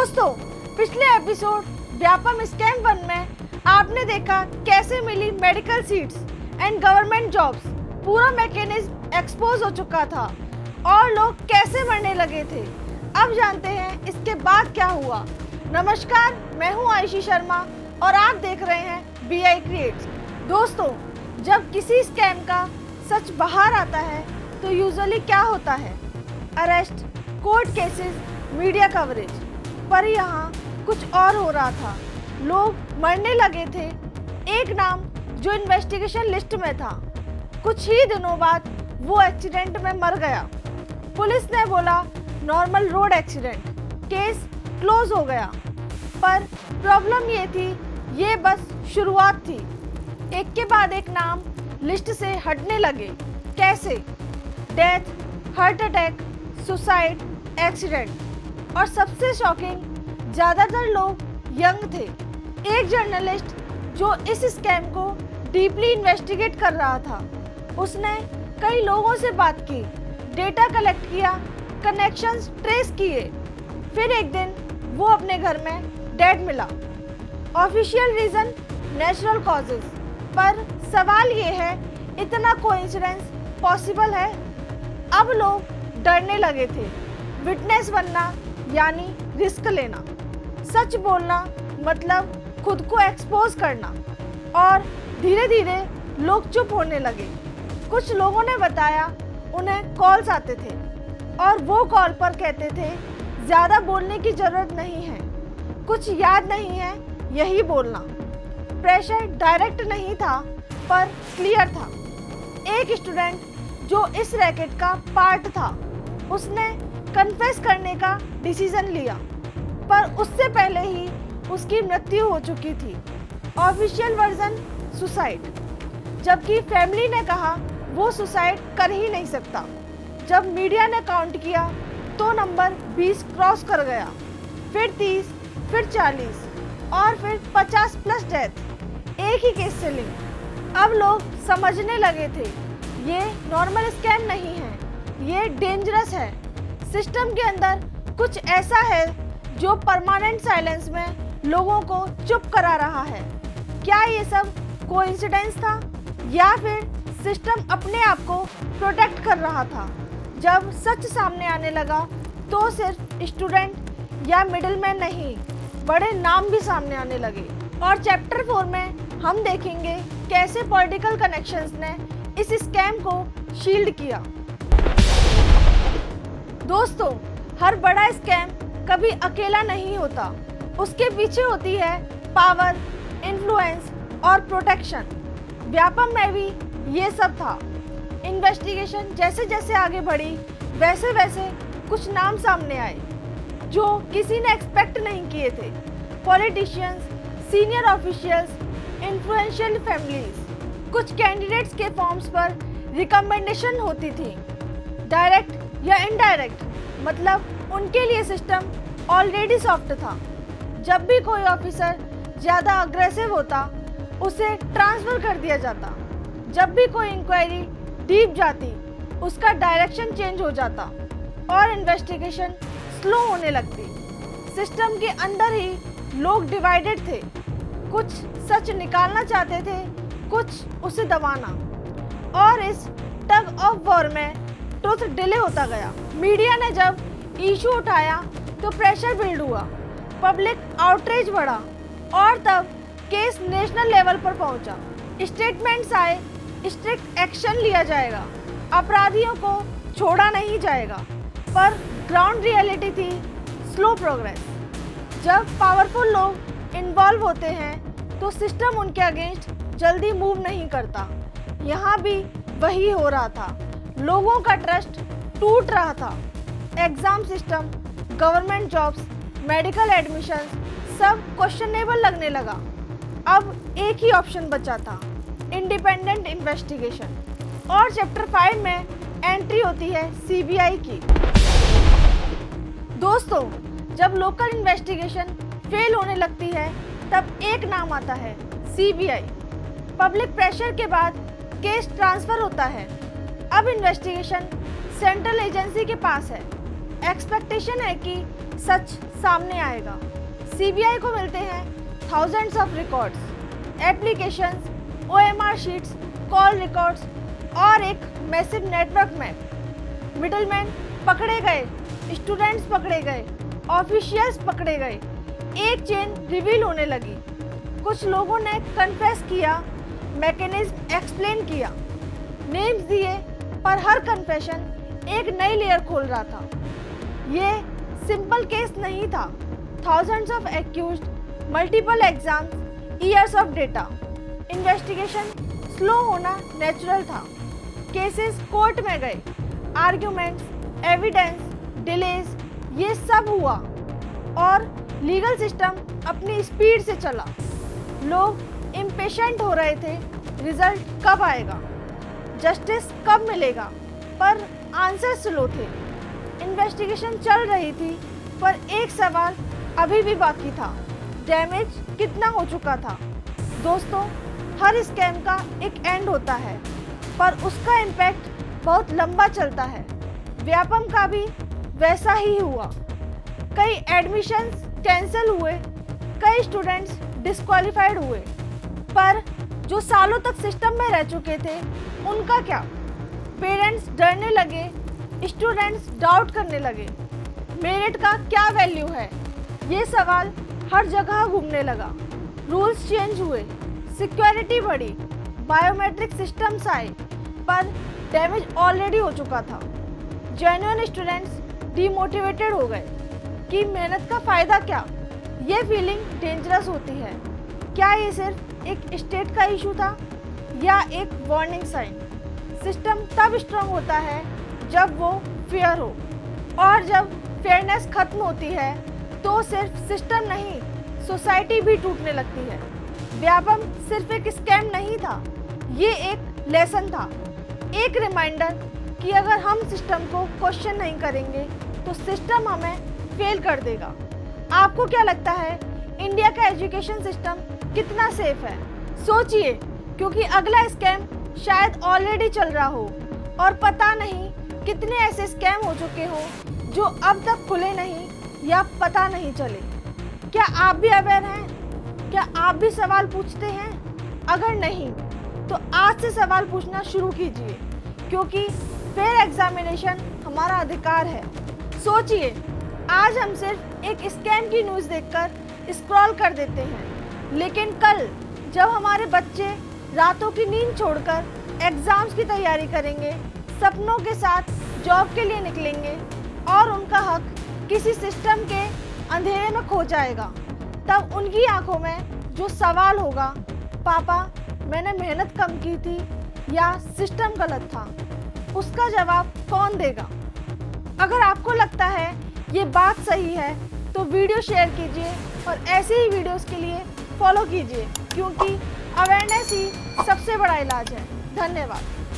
दोस्तों, पिछले episode Vyapam scam 1 में आपने देखा कैसे मिली medical seats and government jobs. पूरा मैकेनिज्म एक्सपोज हो चुका था और लोग कैसे मरने लगे थे। अब जानते हैं इसके बाद क्या हुआ। नमस्कार, मैं हूं आयुषी शर्मा और आप देख रहे हैं BI क्रिएट्स। दोस्तों, जब किसी स्कैम का सच बाहर आता है तो यूजुअली क्या होता है? Arrest, court cases, media coverage. पर यहाँ कुछ और हो रहा था। लोग मरने लगे थे। एक नाम जो इन्वेस्टिगेशन लिस्ट में था, कुछ ही दिनों बाद वो एक्सीडेंट में मर गया। पुलिस ने बोला normal road accident, case close हो गया। पर प्रॉब्लम ये थी, ये बस शुरुआत थी। एक के बाद एक नाम लिस्ट से हटने लगे। कैसे? Death, heart attack, suicide, accident. और सबसे शॉकिंग, ज़्यादातर लोग यंग थे। एक जर्नलिस्ट जो इस स्कैम को डीपली इन्वेस्टिगेट कर रहा था, उसने कई लोगों से बात की, डेटा कलेक्ट किया, कनेक्शंस ट्रेस किए। फिर एक दिन वो अपने घर में डेड मिला। Official reason natural causes. पर सवाल ये है, इतना कोइंसिडेंस पॉसिबल है? अब लोग डरने लगे थे। विटनेस बनना यानी रिस्क लेना, सच बोलना मतलब खुद को एक्सपोज करना। और धीरे धीरे लोग चुप होने लगे। कुछ लोगों ने बताया उन्हें कॉल्स आते थे और वो कॉल पर कहते थे ज़्यादा बोलने की ज़रूरत नहीं है, कुछ याद नहीं है, यही बोलना। प्रेशर डायरेक्ट नहीं था पर क्लियर था। एक स्टूडेंट जो इस रैकेट का पार्ट था, उसने कन्फेस करने का डिसीजन लिया, पर उससे पहले ही उसकी मृत्यु हो चुकी थी। ऑफिशियल वर्जन सुसाइड, जबकि फैमिली ने कहा वो सुसाइड कर ही नहीं सकता। जब मीडिया ने काउंट किया तो नंबर 20 क्रॉस कर गया, फिर 30, फिर 40 और फिर 50 प्लस डेथ एक ही केस से लिंक। अब लोग समझने लगे थे ये नॉर्मल स्कैम नहीं है, ये डेंजरस है। सिस्टम के अंदर कुछ ऐसा है जो परमानेंट साइलेंस में लोगों को चुप करा रहा है। क्या ये सब कोइंसिडेंस था या फिर सिस्टम अपने आप को प्रोटेक्ट कर रहा था? जब सच सामने आने लगा तो सिर्फ स्टूडेंट या मिडिलमैन नहीं, बड़े नाम भी सामने आने लगे। और चैप्टर 4 में हम देखेंगे कैसे पॉलिटिकल कनेक्शंस ने इस स्कैम को शील्ड किया। दोस्तों, हर बड़ा स्कैम कभी अकेला नहीं होता। उसके पीछे होती है पावर, इन्फ्लुएंस और प्रोटेक्शन। व्यापम में भी ये सब था। इन्वेस्टिगेशन जैसे जैसे आगे बढ़ी, वैसे वैसे कुछ नाम सामने आए जो किसी ने एक्सपेक्ट नहीं किए थे। Politicians, senior officials, influential families. कुछ कैंडिडेट्स के फॉर्म्स पर रिकमेंडेशन होती थी, डायरेक्ट या इनडायरेक्ट, मतलब उनके लिए सिस्टम ऑलरेडी सॉफ्ट था। जब भी कोई ऑफिसर ज़्यादा अग्रेसिव होता, उसे ट्रांसफ़र कर दिया जाता। जब भी कोई इंक्वायरी डीप जाती, उसका डायरेक्शन चेंज हो जाता और इन्वेस्टिगेशन स्लो होने लगती। सिस्टम के अंदर ही लोग डिवाइडेड थे। कुछ सच निकालना चाहते थे, कुछ उसे दबाना। और इस टग ऑफ वॉर में ट्रुथ डिले होता गया। मीडिया ने जब इशू उठाया तो प्रेशर बिल्ड हुआ, पब्लिक आउटरीच बढ़ा और तब केस नेशनल लेवल पर पहुंचा। स्टेटमेंट्स आए, स्ट्रिक्ट एक्शन लिया जाएगा, अपराधियों को छोड़ा नहीं जाएगा। पर ग्राउंड रियलिटी थी स्लो प्रोग्रेस। जब पावरफुल लोग इन्वॉल्व होते हैं तो सिस्टम उनके अगेंस्ट जल्दी मूव नहीं करता। यहाँ भी वही हो रहा था। लोगों का ट्रस्ट टूट रहा था। Exam system, government jobs, medical admissions सब क्वेश्चनेबल लगने लगा। अब एक ही ऑप्शन बचा था, इंडिपेंडेंट इन्वेस्टिगेशन। और चैप्टर 5 में एंट्री होती है CBI की। दोस्तों, जब लोकल इन्वेस्टिगेशन फेल होने लगती है तब एक नाम आता है, CBI। पब्लिक प्रेशर के बाद केस ट्रांसफ़र होता है। अब इन्वेस्टिगेशन सेंट्रल एजेंसी के पास है। एक्सपेक्टेशन है कि सच सामने आएगा। सीबीआई को मिलते हैं thousands of records, applications, OMR sheets, call records और एक मैसिव नेटवर्क में मिडलमैन पकड़े गए, स्टूडेंट्स पकड़े गए, ऑफिशियल्स पकड़े गए। एक चेन रिवील होने लगी। कुछ लोगों ने कन्फेस किया, मैकेनिज्म एक्सप्लेन किया, नेम्स दिए, पर हर कन्फेशन एक नई लेयर खोल रहा था। ये सिंपल केस नहीं था। Thousands of accused, multiple exams, years of data. Investigation slow होना नेचुरल था। केसेस कोर्ट में गए, आर्ग्यूमेंट्स, एविडेंस, डिलेज, ये सब हुआ और लीगल सिस्टम अपनी स्पीड से चला। लोग इम्पेशेंट हो रहे थे, रिजल्ट कब आएगा, जस्टिस कब मिलेगा, पर आंसर स्लो थे। इन्वेस्टिगेशन चल रही थी, पर एक सवाल अभी भी बाकी था, डैमेज कितना हो चुका था। दोस्तों, हर स्कैम का एक एंड होता है, पर उसका इम्पैक्ट बहुत लंबा चलता है। व्यापम का भी वैसा ही हुआ। कई एडमिशन्स कैंसिल हुए, कई स्टूडेंट्स डिस्क्वालीफाइड हुए, पर जो सालों तक सिस्टम में रह चुके थे उनका क्या? पेरेंट्स डरने लगे, स्टूडेंट्स डाउट करने लगे। मेरिट का क्या वैल्यू है? ये सवाल हर जगह घूमने लगा। रूल्स चेंज हुए, सिक्योरिटी बढ़ी, बायोमेट्रिक सिस्टम्स आए, पर डैमेज ऑलरेडी हो चुका था। जेन्युइन स्टूडेंट्स डीमोटिवेटेड हो गए कि मेहनत का फ़ायदा क्या? ये फीलिंग डेंजरस होती है। क्या ये सिर्फ एक स्टेट का इशू था या एक वार्निंग साइन? सिस्टम तब स्ट्रांग होता है जब वो फेयर हो, और जब फेयरनेस खत्म होती है तो सिर्फ सिस्टम नहीं, सोसाइटी भी टूटने लगती है। व्यापम सिर्फ एक स्कैम नहीं था, ये एक लेसन था, एक रिमाइंडर कि अगर हम सिस्टम को क्वेश्चन नहीं करेंगे तो सिस्टम हमें फेल कर देगा। आपको क्या लगता है, इंडिया का एजुकेशन सिस्टम कितना सेफ है? सोचिए, क्योंकि अगला स्कैम शायद ऑलरेडी चल रहा हो और पता नहीं कितने ऐसे स्कैम हो चुके हो जो अब तक खुले नहीं या पता नहीं चले। क्या आप भी अवेयर हैं? क्या आप भी सवाल पूछते हैं? अगर नहीं तो आज से सवाल पूछना शुरू कीजिए, क्योंकि फेयर एग्जामिनेशन हमारा अधिकार है। सोचिए, आज हम सिर्फ एक स्कैम की न्यूज़ देखकर स्क्रॉल कर देते हैं, लेकिन कल जब हमारे बच्चे रातों की नींद छोड़कर एग्ज़ाम्स की तैयारी करेंगे, सपनों के साथ जॉब के लिए निकलेंगे और उनका हक किसी सिस्टम के अंधेरे में खो जाएगा, तब उनकी आंखों में जो सवाल होगा, पापा मैंने मेहनत कम की थी या सिस्टम गलत था, उसका जवाब कौन देगा? अगर आपको लगता है ये बात सही है तो वीडियो शेयर कीजिए और ऐसे ही वीडियोस के लिए फॉलो कीजिए, क्योंकि अवेयरनेस ही सबसे बड़ा इलाज है। धन्यवाद।